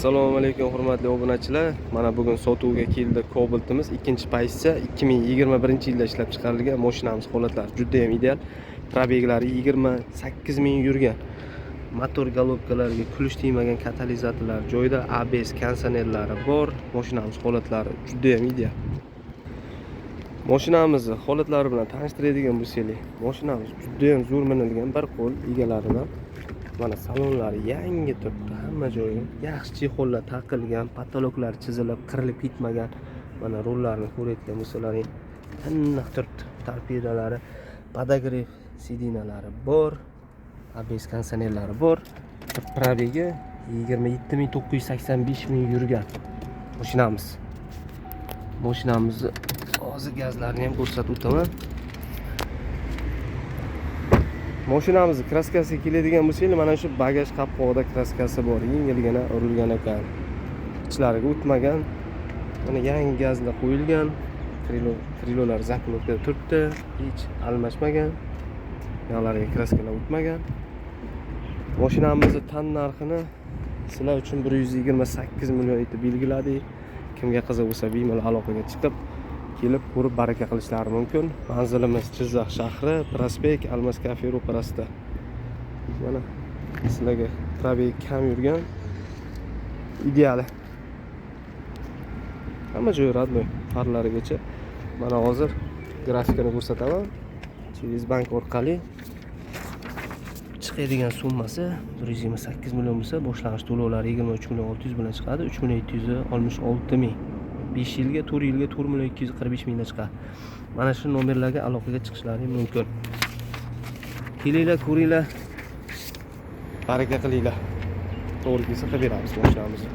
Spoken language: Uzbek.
Assalomu alaykum hurmatli obunachilar. Mana bugun sotuvga keldi Cobalt'imiz. Ikkinchi pozitsiya 2021-yilda ishlab chiqarilgan mashinamiz. Holatlari juda ham ideal. Probeglari 28 ming yurgan. Motor galobkalariga kulish tegmagan katalizatorlar joyida, ABS kondisionerlari bor. Mashinamiz holatlari juda ham ideal. Mashinamizni holatlari bilan tanishtiradigan bo'lsak, mashinamiz juda ham zo'r minilgan, bir qo'l egalaridan. Mana salonlari yangi turibdi, hamma joyi yaxshi chexollar taqilgan, patologlar chizilib, qirilib ketmagan. Mana rollarni ko'rayotgan bo'lsalaring, tiniq turibdi. Torpedalari, podogref sidinalari bor, ABS kondisionerlari bor. Probegi 27.985 ming yurgan mashinamiz. Mashinamizni hozir gazlarini ham ko'rsatib o'taman. Mashinamizni kraskasiga keladigan bo'lsak, mana shu bagaj qopqog'ida kraskasi bor, yengilgina urilgan ekan. Ichlariga o'tmagan. Mana yangi gazda qo'yilgan. Krilolar zaklotkada turibdi, hech almashmagan. Yo'llarga kraskalar o'tmagan. Mashinamizni tan narxini sizlar uchun 128 million etib belgiladik. Kimga qiziq bo'lsa, bemalol aloqaga chiqib kelib ko'rib baraka qilishlari mumkin. Manzilimiz Jizzax shahri, prospekt Almas kafe ro'parasida. Mana sizlarga probeg kam yurgan, ideal. Hamma joyi radnoy, farlarigacha. Mana hozir grafikani ko'rsataman. Через bank orqali chiqadigan summasi 128 million bo'lsa, boshlang'ich to'lovlari 23 million 600 bilan chiqadi, 3 million 766 ming. 5 yilga 4 yilga 4 million 245 mingdan chiqadi. Mana shu nomerlarga aloqaga chiqishlaringiz mumkin. Kelinglar, ko'ringlar. Baraka qilinglar. To'g'ri kelsa qilib beramiz mashinamizni.